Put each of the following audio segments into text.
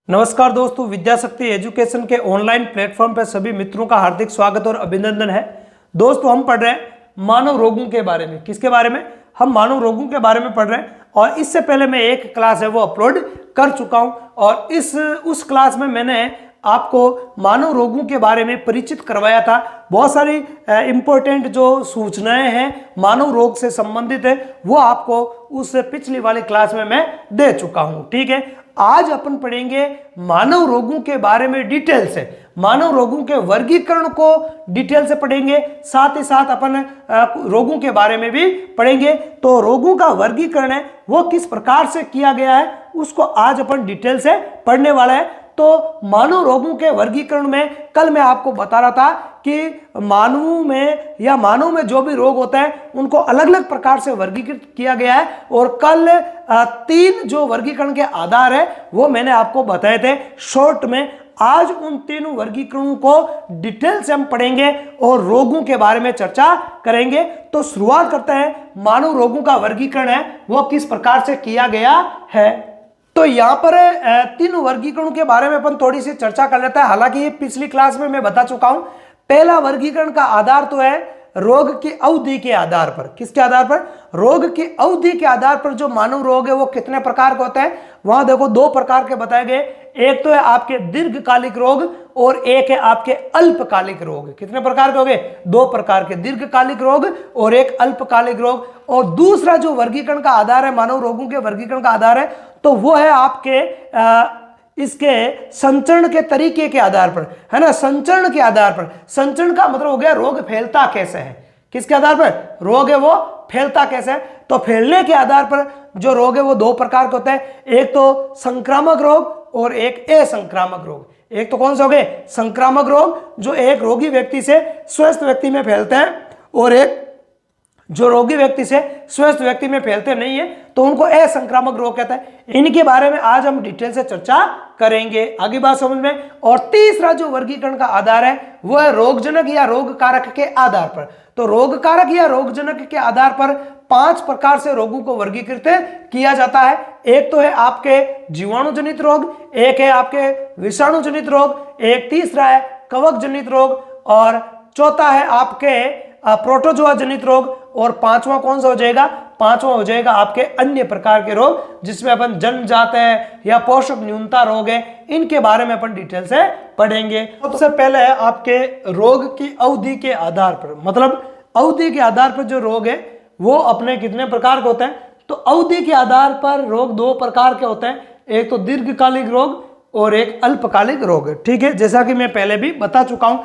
नमस्कार दोस्तों, विद्या शक्ति एजुकेशन के ऑनलाइन प्लेटफॉर्म पर सभी मित्रों का हार्दिक स्वागत और अभिनंदन है। दोस्तों, हम पढ़ रहे हैं मानव रोगों के बारे में। किसके बारे में? हम मानव रोगों के बारे में पढ़ रहे हैं और इससे पहले मैं एक क्लास है वो अपलोड कर चुका हूं और उस क्लास में मैंने आपको मानव रोगों के बारे में परिचित करवाया था। बहुत सारी इंपॉर्टेंट जो सूचनाएं हैं मानव रोग से संबंधित है वो आपको उस पिछली वाली क्लास में मैं दे चुका हूं। ठीक है, आज अपन पढ़ेंगे मानव रोगों के बारे में डिटेल से, मानव रोगों के वर्गीकरण को डिटेल से पढ़ेंगे, साथ ही साथ अपन रोगों के बारे में भी पढ़ेंगे। तो रोगों का वर्गीकरण है वो किस प्रकार से किया गया है उसको आज अपन डिटेल से पढ़ने वाला है। तो मानव रोगों के वर्गीकरण में कल मैं आपको बता रहा था कि मानव में जो भी रोग होता है उनको अलग अलग प्रकार से वर्गीकृत किया गया है और कल 3 जो वर्गीकरण के आधार है वो मैंने आपको बताए थे शॉर्ट में। आज उन 3 वर्गीकरणों को डिटेल से हम पढ़ेंगे और रोगों के बारे में चर्चा करेंगे। तो शुरुआत करते हैं, मानव रोगों का वर्गीकरण है वो किस प्रकार से किया गया है। तो यहाँ पर 3 वर्गीकरणों के बारे में अपन थोड़ी सी चर्चा कर लेते हैं। हालांकि ये पिछली क्लास में मैं बता चुका हूं। पहला वर्गीकरण का आधार तो है रोग की अवधि के आधार पर। किसके आधार पर? रोग की अवधि के आधार पर जो मानव रोग है वो कितने प्रकार के होते हैं। वहां देखो 2 प्रकार के बताए गए। एक तो है आपके दीर्घकालिक रोग और एक है आपके अल्पकालिक रोग। कितने प्रकार के हो गए? 2 प्रकार के, दीर्घकालिक रोग और एक अल्पकालिक रोग। और दूसरा जो वर्गीकरण का आधार है मानव रोगों के वर्गीकरण का आधार है तो वो है आपके इसके संचरण के तरीके के आधार पर, है ना। संचरण के आधार पर, संचरण का मतलब हो गया रोग फैलता कैसे है। किसके आधार पर? रोग है वो फैलता कैसे है। तो फैलने के आधार पर जो रोग है वो 2 प्रकार के होते हैं। एक तो संक्रामक रोग और एक असंक्रामक रोग। एक तो कौन से हो गए? संक्रामक रोग जो एक रोगी व्यक्ति से स्वस्थ व्यक्ति में फैलते हैं और एक जो रोगी व्यक्ति से स्वस्थ व्यक्ति में फैलते नहीं है तो उनको असंक्रामक रोग कहता है। इनके बारे में आज हम डिटेल से चर्चा करेंगे। आगे बात समझ में। और तीसरा जो वर्गीकरण का आधार है वो है रोगजनक या रोग कारक के आधार पर। तो रोग कारक या रोगजनक के आधार पर 5 प्रकार से रोगों को वर्गीकृत किया जाता है। एक तो है आपके जीवाणु जनित रोग, एक है आपके विषाणु जनित रोग, एक तीसरा है कवक जनित रोग और चौथा है आपके प्रोटोजोआ जनित रोग और 5वां कौन सा हो जाएगा? 5वां हो जाएगा आपके अन्य प्रकार के रोग जिसमें अपन जन्मजात है या पोषक न्यूनता रोग है। इनके बारे में अपन डिटेल से पढ़ेंगे। सबसे पहले है आपके रोग की अवधि के आधार पर, मतलब अवधि के आधार पर जो रोग है वो अपने कितने प्रकार के होते हैं। तो अवधि के आधार पर रोग 2 प्रकार के होते हैं। एक तो दीर्घकालिक रोग और एक अल्पकालिक रोग। ठीक है, जैसा कि मैं पहले भी बता चुका हूं।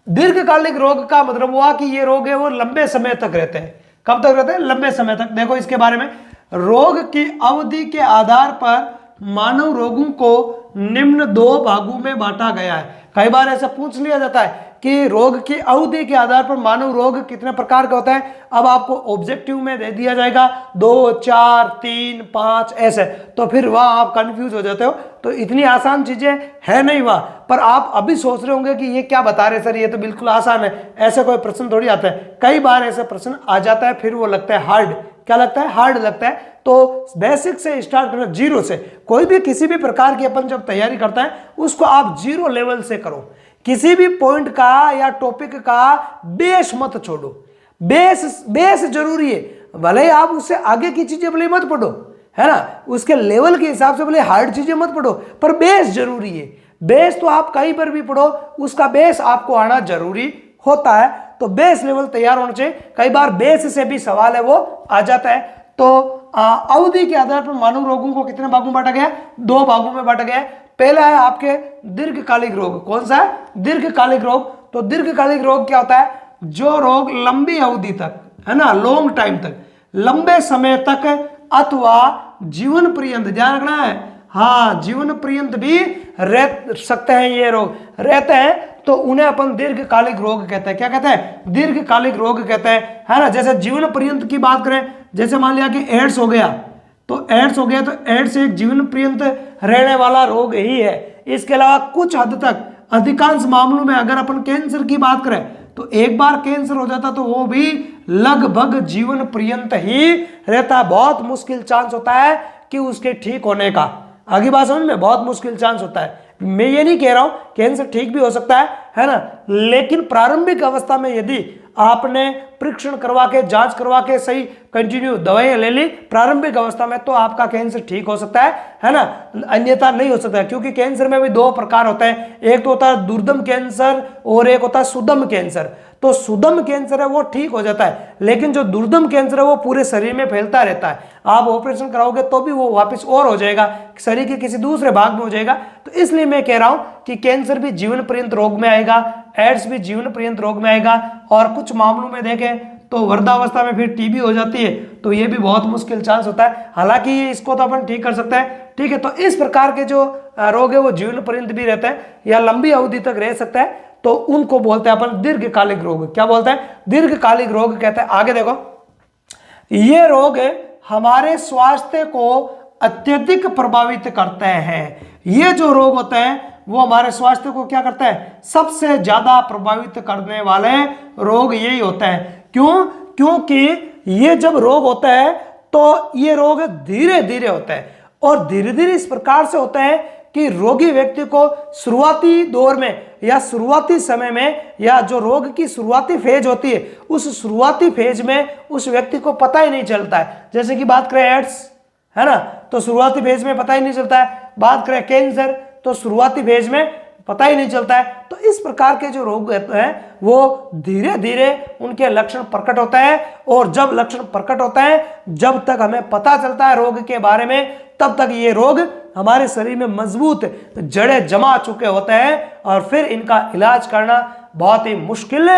दीर्घकालिक रोग का मतलब हुआ कि ये रोग है वो लंबे समय तक रहते हैं। कब तक रहते हैं? लंबे समय तक। देखो इसके बारे में, रोग की अवधि के आधार पर मानव रोगों को निम्न 2 भागों में बांटा गया है। कई बार ऐसा पूछ लिया जाता है कि रोग की अवधि के आधार पर मानव रोग कितने प्रकार के होते हैं। अब आपको ऑब्जेक्टिव में दे दिया जाएगा 2, 4, 3, 5 ऐसे, तो फिर वहां आप कंफ्यूज हो जाते हो। तो इतनी आसान चीजें है नहीं वहां पर। आप अभी सोच रहे होंगे कि ये क्या बता रहे सर, ये तो बिल्कुल आसान है, ऐसे कोई प्रश्न थोड़ी आता है। कई बार ऐसे प्रश्न आ जाता है फिर वो लगता है हार्ड। क्या लगता है? हार्ड लगता है। तो बेसिक से स्टार्ट करना, 0 से। कोई भी किसी भी प्रकार की अपन जब तैयारी करता है उसको आप 0 लेवल से करो। किसी भी पॉइंट का या टॉपिक का बेस मत छोड़ो। बेस जरूरी है। भले आप उससे आगे की चीजें भले मत पढ़ो, है ना, उसके लेवल के हिसाब से भले हार्ड चीजें मत पढ़ो, पर बेस जरूरी है। बेस तो आप कहीं पर भी पढ़ो, उसका बेस आपको आना जरूरी होता है। तो बेस लेवल तैयार होना चाहिए। कई बार बेस से भी सवाल है वो आ जाता है। तो अवधि के आधार पर मानव रोगों को कितने भागों में बांटा गया? 2 भागों में बांटा गया है। पहला है आपके दीर्घकालिक रोग। कौन सा है? दीर्घकालिक रोग। तो दीर्घकालिक रोग क्या होता है? जो रोग लंबी अवधि तक, है ना, लॉन्ग टाइम तक, लंबे समय तक अथवा जीवन पर्यंत, ध्यान रखना है, हाँ, जीवन पर्यंत भी रह सकते हैं। ये रोग रहते हैं तो उन्हें अपन दीर्घकालिक रोग कहते हैं। क्या कहते हैं? दीर्घकालिक रोग कहते हैं, है ना। जैसे जीवन पर्यंत की बात करें, जैसे मान लिया कि एड्स हो गया, तो एड्स एक जीवन पर्यंत रहने वाला रोग ही है। इसके अलावा कुछ हद तक, अधिकांश मामलों में अगर अपन कैंसर की बात करें तो एक बार कैंसर हो जाता तो वो भी लगभग जीवन पर्यंत ही रहता है। बहुत मुश्किल चांस होता है कि उसके ठीक होने का, आगे बात समझ में, बहुत मुश्किल चांस होता है। मैं ये नहीं कह रहा हूं कैंसर ठीक भी हो सकता है ना, लेकिन प्रारंभिक अवस्था में यदि आपने परीक्षण करवा के, जांच करवा के, सही कंटिन्यू दवाइयां ले ली प्रारंभिक अवस्था में, तो आपका कैंसर ठीक हो सकता है ना, अन्यथा नहीं हो सकता है। क्योंकि कैंसर में भी दो प्रकार होते हैं, एक तो होता है दुर्दम कैंसर और एक होता है सुदम कैंसर। तो सुदम कैंसर है वो ठीक हो जाता है, लेकिन जो दुर्दम कैंसर है वो पूरे शरीर में फैलता रहता है। आप ऑपरेशन कराओगे तो भी वो वापस और हो जाएगा, शरीर के किसी दूसरे भाग में हो जाएगा। तो इसलिए मैं कह रहा हूं कि कैंसर भी जीवन पर्यंत रोग में आएगा, एड्स भी जीवन पर्यंत रोग में आएगा, और कुछ मामलों में देखें तो वृद्धावस्था में फिर टीबी हो जाती है, तो ये भी बहुत मुश्किल चांस होता है। हालांकि इसको तो अपन ठीक कर सकते हैं, ठीक है। तो इस प्रकार के जो रोग है वो जीवन पर्यंत भी रहते हैं या लंबी अवधि तक रह सकता है, तो उनको बोलते हैं अपन दीर्घकालिक रोग। क्या बोलते हैं? दीर्घकालिक रोग कहते हैं। आगे देखो, ये रोग हमारे स्वास्थ्य को अत्यधिक प्रभावित करते हैं। ये जो रोग होते हैं वो हमारे स्वास्थ्य को क्या करते हैं? सबसे ज्यादा प्रभावित करने वाले रोग यही होते हैं। क्यों? क्योंकि ये जब रोग होता है तो ये रोग धीरे धीरे होता है, और धीरे धीरे इस प्रकार से होता है कि रोगी व्यक्ति को शुरुआती दौर में या शुरुआती समय में, या जो रोग की शुरुआती फेज होती है उस शुरुआती फेज में उस व्यक्ति को पता ही नहीं चलता है। जैसे कि बात करें एड्स, है ना, तो शुरुआती फेज में पता ही नहीं चलता है। बात करें कैंसर, तो शुरुआती फेज में पता ही नहीं चलता है। तो इस प्रकार के जो रोग हैं वो धीरे धीरे उनके लक्षण प्रकट होते हैं, और जब लक्षण प्रकट होते हैं, जब तक हमें पता चलता है रोग के बारे में, तब तक ये रोग हमारे शरीर में मजबूत जड़ें जमा चुके होते हैं, और फिर इनका इलाज करना बहुत ही मुश्किल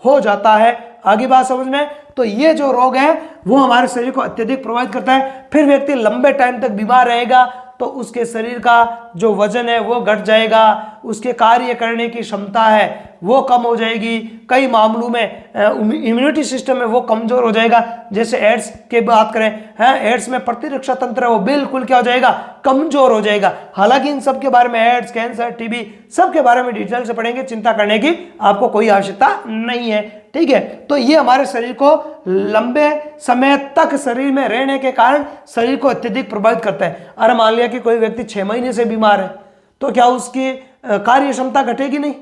हो जाता है। आगे बात समझ में, तो ये जो रोग है वो हमारे शरीर को अत्यधिक प्रभावित करता है। फिर व्यक्ति लंबे टाइम तक बीमार रहेगा, तो उसके शरीर का जो वजन है वो घट जाएगा, उसके कार्य करने की क्षमता है वो कम हो जाएगी, कई मामलों में इम्यूनिटी सिस्टम है वो कमजोर हो जाएगा। जैसे एड्स की बात करें, है एड्स में प्रतिरक्षा तंत्र है वो बिल्कुल क्या हो जाएगा? कमजोर हो जाएगा। हालांकि इन सब के बारे में, एड्स, कैंसर, टीबी, सब के बारे में डिटेल से पढ़ेंगे, चिंता करने की आपको कोई आवश्यकता नहीं है, ठीक है। तो ये हमारे शरीर को लंबे समय तक शरीर में रहने के कारण शरीर को अत्यधिक प्रभावित करता है। अरे मान लिया कि कोई व्यक्ति 6 महीने से बीमार है, तो क्या उसकी कार्य क्षमता घटेगी नहीं?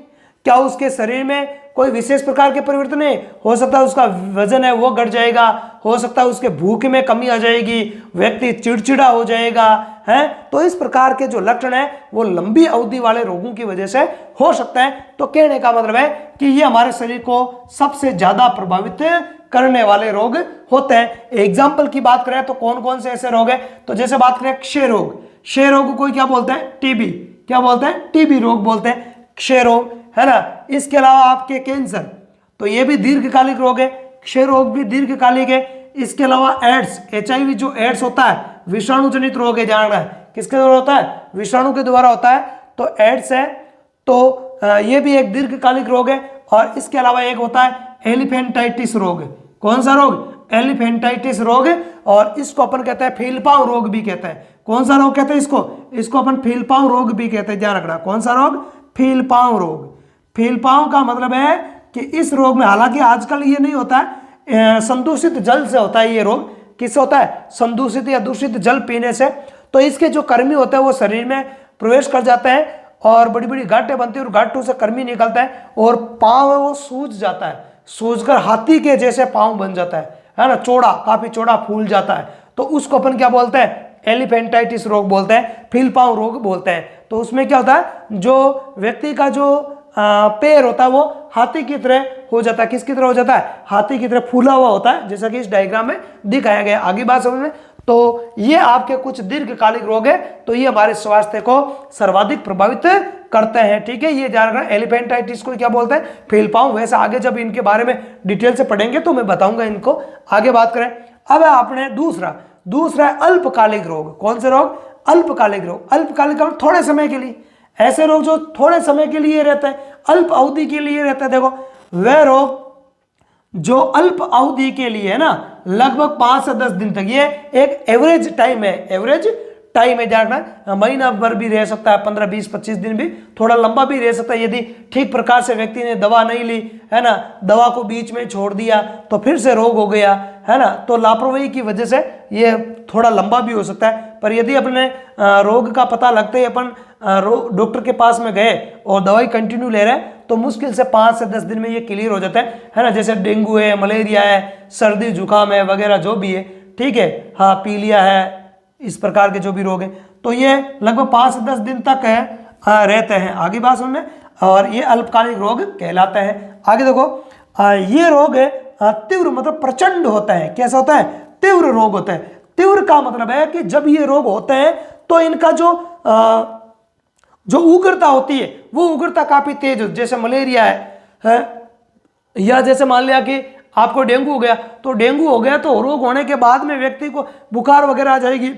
क्या उसके शरीर में कोई विशेष प्रकार के परिवर्तन है? हो सकता है उसका वजन है वो घट जाएगा, हो सकता है उसके भूख में कमी आ जाएगी, व्यक्ति चिड़चिड़ा हो जाएगा, है। तो इस प्रकार के जो लक्षण है वो लंबी अवधि वाले रोगों की वजह से हो सकता है। तो कहने का मतलब है कि ये हमारे शरीर को सबसे ज्यादा प्रभावित करने वाले रोग होते हैं। एग्जाम्पल की बात करें तो कौन कौन से ऐसे रोग है? तो जैसे बात करें क्षय रोग, क्षय रोग को क्या बोलते हैं? टीबी। क्या बोलते हैं? टीबी रोग बोलते हैं, क्षय रोग, है ना। इसके अलावा आपके कैंसर, तो ये भी दीर्घकालिक रोग है, क्षय रोग भी दीर्घकालिक है। इसके अलावा एड्स, HIV जो एड्स होता है विषाणु जनित रोग है, जान रहा है किसके द्वारा होता है? विषाणु के द्वारा होता है, तो एड्स है, तो ये भी एक दीर्घकालिक रोग है। और इसके अलावा एक होता है एलिफेंटाइटिस रोग। कौन सा रोग? एलिफेंटाइटिस रोग, और इसको अपन कहते हैं फीलपाव रोग भी कहते हैं। कौन सा रोग कहते हैं इसको? इसको अपन फीलपाव रोग भी कहते हैं, ध्यान रखना। कौन सा रोग? फीलपाव रोग। फीलपाव का मतलब है कि इस रोग में, हालांकि आजकल ये नहीं होता है, संदूषित जल से होता है ये रोग। किससे होता है? संदूषित या दूषित जल पीने से। तो इसके जो कृमि होते हैं वो शरीर में प्रवेश कर जाते हैं, और बड़ी बड़ी गांठें बनती है, और गांठों से कृमि निकलता है, और पाँव वो सूज जाता है, सूजकर हाथी के जैसे पाँव बन जाता है ना, चौड़ा, काफी चौड़ा फूल जाता है। तो उसको अपन क्या बोलते हैं? एलिफेंटाइटिस रोग बोलते हैं, फीलपाव रोग बोलते हैं। तो उसमें क्या होता है? जो व्यक्ति का जो पैर होता है वो हाथी की तरह हो जाता है। किसकी तरह हो जाता है? हाथी की तरह फूला हुआ होता है, जैसा कि इस डायग्राम में दिखाया गया। आगे बात समझ में, तो ये आपके कुछ दीर्घकालिक रोग है, तो ये हमारे स्वास्थ्य को सर्वाधिक प्रभावित करते हैं, ठीक है। ये ध्यान रखना, एलिफेंटाइटिस को क्या बोलते हैं? फीलपाव। वैसे आगे जब इनके बारे में डिटेल से पढ़ेंगे तो मैं बताऊंगा इनको। आगे बात करें, अब आपने दूसरा है अल्पकालिक रोग। कौन से रोग? अल्पकालिक रोग। अल्पकालिक का थोड़े समय के लिए, ऐसे रोग जो थोड़े समय के लिए रहते हैं, अल्प अवधि के लिए रहते हैं। देखो, वह रोग जो अल्प अवधि के लिए है ना, लगभग 5 से 10 दिन तक, ये एक एवरेज टाइम है, एवरेज टाइम है, ध्यान रखना, महीना भर भी रह सकता है, 15, 20, 25 दिन भी, थोड़ा लंबा भी रह सकता है यदि ठीक प्रकार से व्यक्ति ने दवा नहीं ली, है ना, दवा को बीच में छोड़ दिया तो फिर से रोग हो गया, है ना, तो लापरवाही की वजह से ये थोड़ा लंबा भी हो सकता है। पर यदि अपने रोग का पता लगते ही अपन डॉक्टर के पास में गए और दवाई कंटिन्यू ले रहे हैं तो मुश्किल से 5 से 10 दिन में ये क्लियर हो जाता है ना। जैसे डेंगू है, मलेरिया है, सर्दी जुकाम है वगैरह जो भी है, ठीक है, हाँ, पीलिया है, इस प्रकार के जो भी रोग हैं तो ये लगभग 5 से 10 दिन तक है रहते हैं। आगे बात सुनने, और ये अल्पकालिक रोग कहलाते हैं। आगे देखो, ये रोग तीव्र मतलब प्रचंड होता है। कैसा होता है? तीव्र रोग होता है। तीव्र का मतलब है कि जब ये रोग होते हैं तो इनका जो उग्रता होती है वो उग्रता काफी तेज होती है। जैसे मलेरिया है या जैसे मान लिया कि आपको डेंगू हो गया, तो डेंगू हो गया तो रोग होने के बाद में व्यक्ति को बुखार वगैरह आ जाएगी,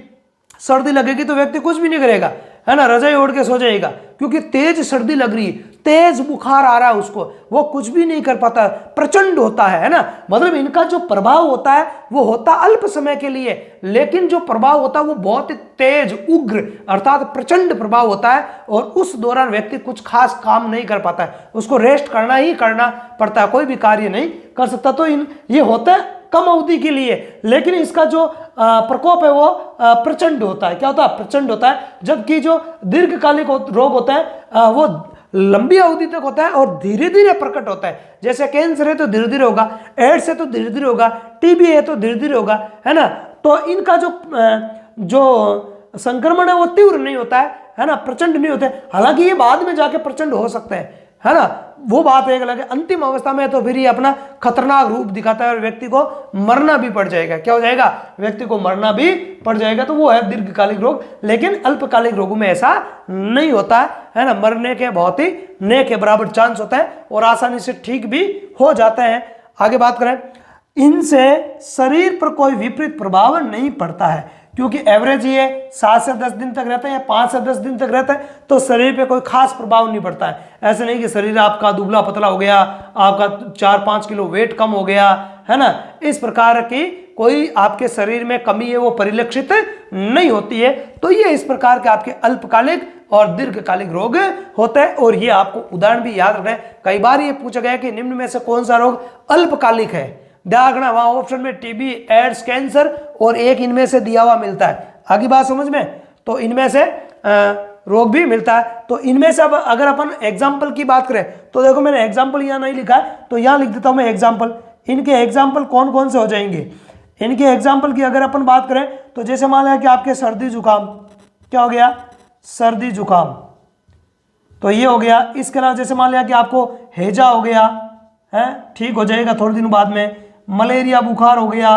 सर्दी लगेगी तो व्यक्ति कुछ भी नहीं करेगा, है ना, रजाई ओढ़ के सो जाएगा, क्योंकि तेज सर्दी लग रही है, तेज बुखार आ रहा है उसको, वो कुछ भी नहीं कर पाता, प्रचंड होता है ना। मतलब इनका जो प्रभाव होता है वो होता अल्प समय के लिए, लेकिन जो प्रभाव होता है वो बहुत तेज, उग्र अर्थात प्रचंड प्रभाव होता है, और उस दौरान व्यक्ति कुछ खास काम नहीं कर पाता है, उसको रेस्ट करना ही करना पड़ता है, कोई भी कार्य नहीं कर सकता। तो ये होता है कम अवधि के लिए, लेकिन इसका जो प्रकोप है वो प्रचंड होता है। क्या होता है? प्रचंड होता है। जबकि जो दीर्घकालिक रोग होता है वो लंबी अवधि तक होता है और धीरे धीरे प्रकट होता है। जैसे कैंसर है तो धीरे धीरे होगा, एड्स है तो धीरे धीरे होगा, टीबी है तो धीरे धीरे होगा, है ना। तो इनका जो संक्रमण है वो तीव्र नहीं होता है ना, प्रचंड नहीं होता है। हालांकि ये बाद में जाके प्रचंड हो सकते हैं, है ना, वो बात एक अलग है। अंतिम अवस्था में तो फिर ये अपना खतरनाक रूप दिखाता है और व्यक्ति को मरना भी पड़ जाएगा। क्या हो जाएगा? व्यक्ति को मरना भी पड़ जाएगा। तो वो है दीर्घकालिक रोग, लेकिन अल्पकालिक रोगों में ऐसा नहीं होता है ना। मरने के बहुत ही न के बराबर चांस होता है और आसानी से ठीक भी हो जाते हैं। आगे बात करें, इनसे शरीर पर कोई विपरीत प्रभाव नहीं पड़ता है, क्योंकि एवरेज ये 7 से 10 दिन तक रहता है या 5 से 10 दिन तक रहता है, तो शरीर पे कोई खास प्रभाव नहीं पड़ता है। ऐसे नहीं कि शरीर आपका दुबला पतला हो गया, आपका 4-5 किलो वेट कम हो गया, है ना, इस प्रकार की कोई आपके शरीर में कमी है वो परिलक्षित नहीं होती है। तो ये इस प्रकार के आपके अल्पकालिक और दीर्घकालिक रोग होते हैं। और ये आपको उदाहरण भी याद रखना है। कई बार ये पूछा गया कि निम्न में से कौन सा रोग अल्पकालिक है। ध्यान रखना, वहां ऑप्शन में टीबी, एड्स, कैंसर और एक इनमें से दिया हुआ मिलता है। आगे बात समझ में, तो इनमें से रोग भी मिलता है। तो इनमें से अब अगर अपन एग्जाम्पल की बात करें तो देखो, मैंने एग्जाम्पल यहाँ नहीं लिखा है तो यहाँ लिख देता हूँ मैं एग्जाम्पल। इनके एग्जाम्पल कौन कौन से हो जाएंगे? इनके एग्जाम्पल की अगर अपन बात करें तो जैसे मान लिया कि आपके सर्दी जुकाम, क्या हो गया? सर्दी जुकाम, तो ये हो गया। इसके अलावा जैसे मान लिया कि आपको हैजा हो गया है, ठीक हो जाएगा थोड़े दिनों बाद में। मलेरिया बुखार हो गया,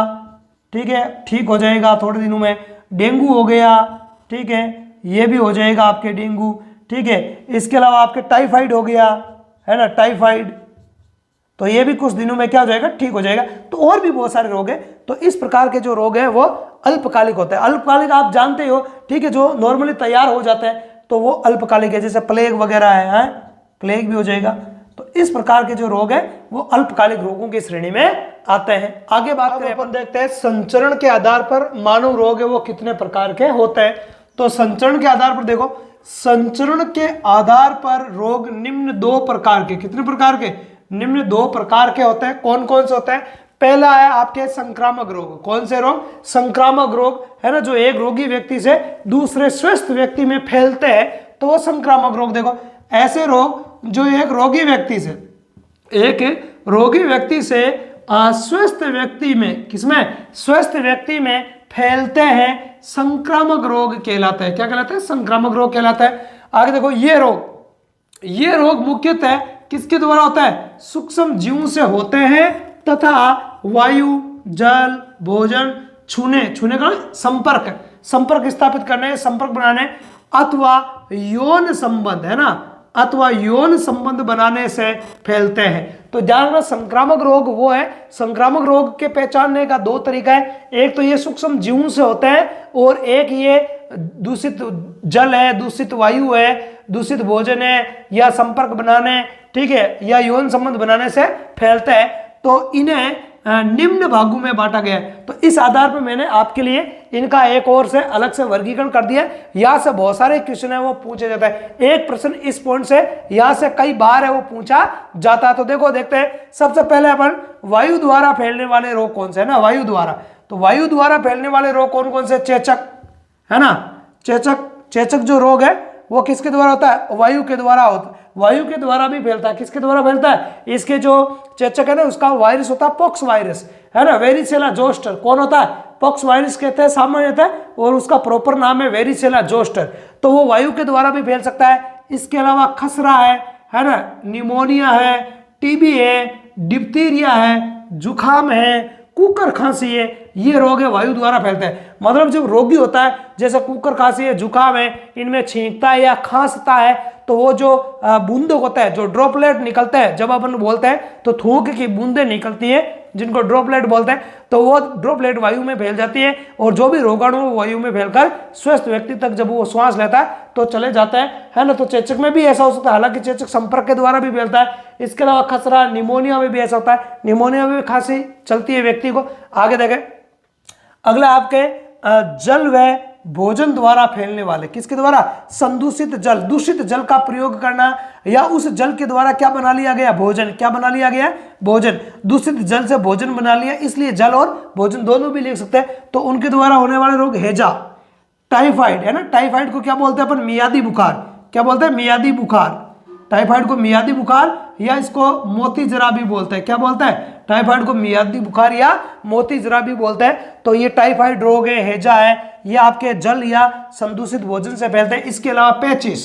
ठीक है, ठीक हो जाएगा थोड़े दिनों में। डेंगू हो गया, ठीक है, ये भी हो जाएगा आपके डेंगू, ठीक है। इसके अलावा आपके टाइफाइड हो गया, है ना, टाइफाइड, तो ये भी कुछ दिनों में क्या हो जाएगा? ठीक हो जाएगा। तो और भी बहुत सारे रोग हैं। तो इस प्रकार के जो रोग हैं वो अल्पकालिक होते हैं। अल्पकालिक आप जानते हो, ठीक है, जो नॉर्मली तैयार हो जाते हैं तो वो अल्पकालिक है। जैसे प्लेग वगैरह है, प्लेग भी हो जाएगा। तो इस प्रकार के जो रोग है वो अल्पकालिक रोगों की श्रेणी में आते हैं। आगे बात करें, अपन देखते हैं संचरण के आधार पर मानव रोग है वो कितने प्रकार के होते हैं। तो संचरण के आधार पर देखो, संचरण के आधार पर रोग निम्न 2 प्रकार के, कितने प्रकार के? निम्न 2 प्रकार के होते हैं। कौन कौन से होते हैं? पहला है आपके संक्रामक रोग। कौन से रोग? संक्रामक रोग, है ना, जो एक रोगी व्यक्ति से दूसरे स्वस्थ व्यक्ति में फैलते हैं, तो वो संक्रामक रोग। देखो, ऐसे रोग जो एक रोगी व्यक्ति से स्वस्थ व्यक्ति में, किसमें? स्वस्थ व्यक्ति में फैलते हैं, संक्रामक रोग कहलाता है। क्या कहलाता है? संक्रामक रोग कहलाता है। आगे देखो, ये रोग मुख्यतः किसके द्वारा होता है? सूक्ष्म जीवों से होते हैं तथा वायु, जल, भोजन, छूने का संपर्क स्थापित करने, संपर्क बनाने अथवा यौन संबंध, है ना, अथवा यौन संबंध बनाने से फैलते हैं। तो ध्यान रखना, संक्रामक रोग वो है। संक्रामक रोग के पहचानने का 2 तरीका है। एक तो ये सूक्ष्म जीवों से होते हैं और एक ये दूषित जल है, दूषित वायु है, दूषित भोजन है, या संपर्क बनाने, ठीक है, या यौन संबंध बनाने से फैलता है। तो इन्हें निम्न भागों में बांटा गया है। तो इस आधार पर मैंने आपके लिए इनका एक और से अलग से वर्गीकरण कर दिया। यहाँ से बहुत सारे क्वेश्चन है वो पूछे जाता है। एक प्रश्न इस पॉइंट से यहाँ से कई बार है वो पूछा जाता है। तो देखो देखते हैं, सबसे पहले अपन वायु द्वारा फैलने वाले रोग कौन से है ना, वायु द्वारा। तो वायु द्वारा फैलने वाले रोग कौन कौन से, चेचक है ना, चेचक जो रोग है वो किसके द्वारा होता है, वायु के द्वारा होता है। वायु के द्वारा भी फैलता है। किसके द्वारा फैलता है, इसके जो चेचक है ना उसका वायरस होता है पॉक्स वायरस है ना, वेरिसेला जोस्टर। कौन होता है, पॉक्स वायरस कहते हैं सामान्यतः, और उसका प्रॉपर नाम है वेरिसेला जोस्टर। तो वो वायु के द्वारा भी फैल सकता है। इसके अलावा खसरा है ना, निमोनिया है, टीबी है, डिप्थीरिया है, जुखाम है, कुकर खांसी है, ये रोग है वायु द्वारा फैलते हैं। मतलब जब रोगी होता है, जैसे कुकर खांसी है, जुकाम है, इनमें छींकता है या खांसता है, तो वो जो बूंद होता है, जो ड्रॉपलेट निकलते हैं, जब अपन बोलते हैं तो थूक की बूंदें निकलती हैं जिनको ड्रॉपलेट बोलते हैं, तो वो ड्रॉपलेट वायु में फैल जाती है। और जो भी रोगाणु वायु में फैलकर स्वस्थ व्यक्ति तक जब वो श्वास लेता है तो चले जाता है ना। तो चेचक में भी ऐसा हो सकता है, हालांकि चेचक संपर्क के द्वारा भी फैलता है। इसके अलावा खसरा, निमोनिया में भी ऐसा होता है, निमोनिया में भी खांसी चलती है व्यक्ति को। आगे देखें, अगला आपके जल व भोजन द्वारा फैलने वाले, किसके द्वारा, संदूषित जल, दूषित जल का प्रयोग करना, या उस जल के द्वारा क्या बना लिया गया, भोजन। क्या बना लिया गया, भोजन। दूषित जल से भोजन बना लिया, इसलिए जल और भोजन दोनों भी लिख सकते हैं। तो उनके द्वारा होने वाले रोग, हैजा, टाइफाइड है ना, टाइफाइड को क्या बोलते हैं अपन, मियादी बुखार। क्या बोलते हैं, मियादी बुखार। टाइफाइड को मियादी बुखार या इसको मोती जरा भी बोलते हैं। क्या बोलते हैं, टाइफाइड को मियादी बुखार या मोती जरा भी बोलते हैं। तो ये टाइफाइड रोग है, हैजा है, ये आपके जल या संदूषित भोजन से फैलते हैं। इसके अलावा पेचिस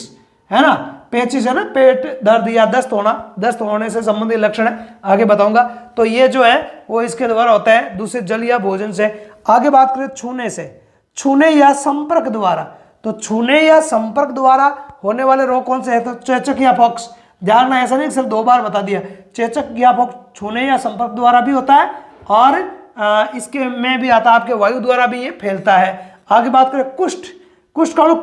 है ना, पेचिस है ना, पेट दर्द या दस्त होना, दस्त होने से संबंधित लक्षण है, आगे बताऊंगा। तो ये जो है वो इसके द्वारा होता है, दूषित जल या भोजन से। आगे बात करें छूने से, छूने या संपर्क द्वारा। तो छूने या संपर्क द्वारा होने वाले रोग कौन से है, तो चेचक या पॉक्स। ध्यान रखना, ऐसा नहीं सिर्फ 2 बार बता दिया, चेचक या पॉक्स छूने या संपर्क द्वारा भी होता है, और इसके में भी आता है आपके वायु द्वारा भी ये फैलता है। आगे बात करें कुष्ठ, कुष्ठ का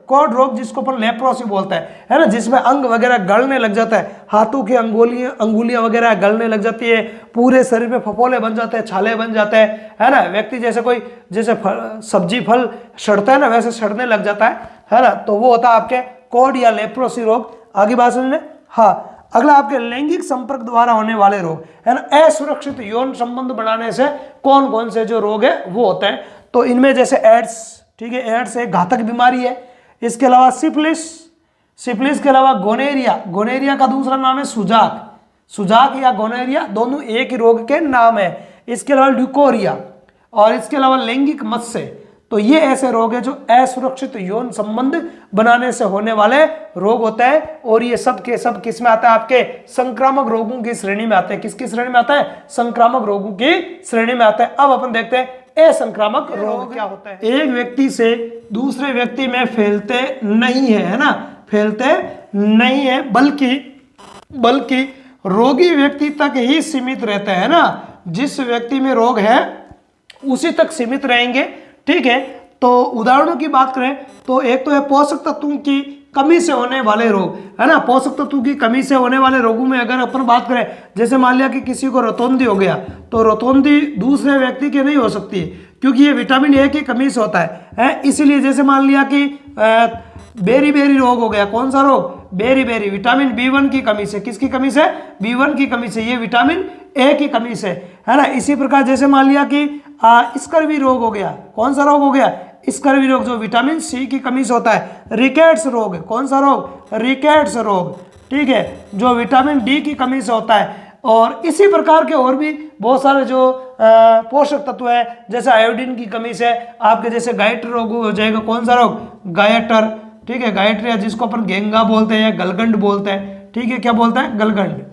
कोड रोग जिसको अपन लेप्रोसी बोलते हैं, है ना, जिसमें अंग वगैरह गलने लग जाता है, हाथों की अंगुलियां वगैरह गलने लग जाती है, पूरे शरीर पे फफोले बन जाते हैं, छाले बन जाते हैं, है ना। व्यक्ति जैसे कोई जैसे सब्जी फल सड़ता है ना, वैसे सड़ने लग जाता है ना। तो वो होता है आपके कोड या लेप्रोसी रोग। आगे बात सुनिए, हाँ, अगला आपके लैंगिक संपर्क द्वारा होने वाले रोग है ना, असुरक्षित यौन संबंध बनाने से कौन कौन से जो रोग है वो होते हैं। तो इनमें जैसे एड्स, ठीक है, एड्स एक घातक बीमारी है। इसके अलावा सिफिलिस, सिफिलिस के अलावा गोनेरिया, गोनेरिया का दूसरा नाम है सुजाक, सुजाक या गोनेरिया दोनों एक ही रोग के नाम है। इसके अलावा ल्यूकोरिया, और इसके अलावा लैंगिक मत्स्य। तो ये ऐसे रोग है जो असुरक्षित यौन संबंध बनाने से होने वाले रोग होते हैं, और ये सब के सब किस में आता है, आपके संक्रामक रोगों की श्रेणी में आते हैं। किसकी श्रेणी में आता है, संक्रामक रोगों की श्रेणी में आता है। अब अपन देखते हैं असंक्रामक रोग क्या होता है। एक व्यक्ति से दूसरे व्यक्ति में फैलते नहीं है ना, फैलते नहीं है, बल्कि रोगी व्यक्ति तक ही सीमित रहते हैं ना। जिस व्यक्ति में रोग है उसी तक सीमित रहेंगे, ठीक है। तो उदाहरणों की बात करें तो एक तो है पोषक तत्वों की कमी से होने वाले रोग, है ना। पोषक तत्वों की कमी से होने वाले रोगों में अगर अपन बात करें, जैसे मान लिया कि किसी को रतौंधी हो गया, तो रतौंधी दूसरे व्यक्ति की नहीं हो सकती है, क्योंकि ये विटामिन ए की कमी से होता है। इसीलिए जैसे मान लिया कि बेरी बेरी रोग हो गया, कौन सा रोग, बेरी बेरी, विटामिन B1 की कमी से। किसकी कमी से, B1 की कमी से, ये विटामिन ए की कमी से, है ना। इसी प्रकार जैसे मान लिया कि स्कर्वी रोग हो गया, कौन सा रोग हो गया, स्कर्वी रोग, जो विटामिन सी की कमी से होता है। रिकेट्स रोग, कौन सा रोग, रिकेट्स रोग, ठीक है, जो विटामिन डी की कमी से होता है। और इसी प्रकार के और भी बहुत सारे जो पोषक तत्व है, जैसे आयोडीन की कमी से आपके जैसे गायटर रोग हो जाएगा। कौन सा रोग, गायटर, ठीक है, गायटर, या जिसको अपन गेंगा बोलते हैं या गलगंड बोलते हैं, ठीक है, क्या बोलते हैं, गलगंड,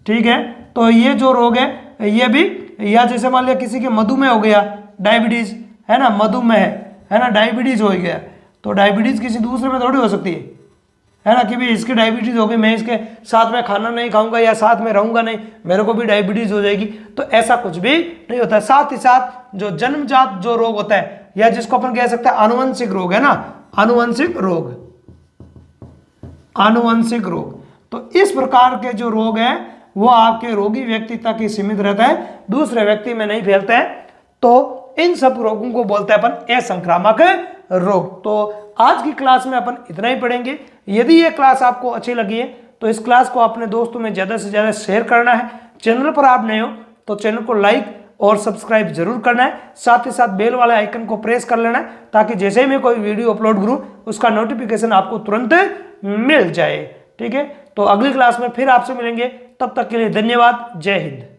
ठीक है। तो ये जो रोग है ये भी, या जैसे मान लिया किसी के मधुमेह हो गया, डायबिटीज, है ना, मधुमेह है ना, डायबिटीज हो गया, तो डायबिटीज किसी दूसरे में थोड़ी हो सकती है ना, कि भाई इसकी डायबिटीज हो गई, मैं इसके साथ में खाना नहीं खाऊंगा या साथ में रहूंगा नहीं, मेरे को भी डायबिटीज हो जाएगी। तो ऐसा कुछ भी नहीं होता है। साथ ही साथ जो जन्मजात जो रोग होता है, या जिसको अपन कह सकते हैं आनुवंशिक रोग, है ना, आनुवंशिक रोग, आनुवंशिक रोग। तो इस प्रकार के जो रोग हैं वो आपके रोगी व्यक्ति तक ही सीमित रहता है, दूसरे व्यक्ति में नहीं फैलता है। तो इन सब रोगों को बोलते हैं अपन असंक्रामक रोग। तो आज की क्लास में अपन इतना ही पढ़ेंगे। यदि ये क्लास आपको अच्छी लगी है तो इस क्लास को अपने दोस्तों में ज़्यादा से ज़्यादा शेयर करना है। चैनल पर आप नए हो तो चैनल को लाइक और सब्सक्राइब जरूर करना है, साथ ही साथ बेल वाले आइकन को प्रेस कर लेना है ताकि जैसे ही मैं कोई वीडियो अपलोड करूं उसका नोटिफिकेशन आपको तुरंत मिल जाए। ठीक है, तो अगली क्लास में फिर आपसे मिलेंगे, तब तक के लिए धन्यवाद। जय हिंद।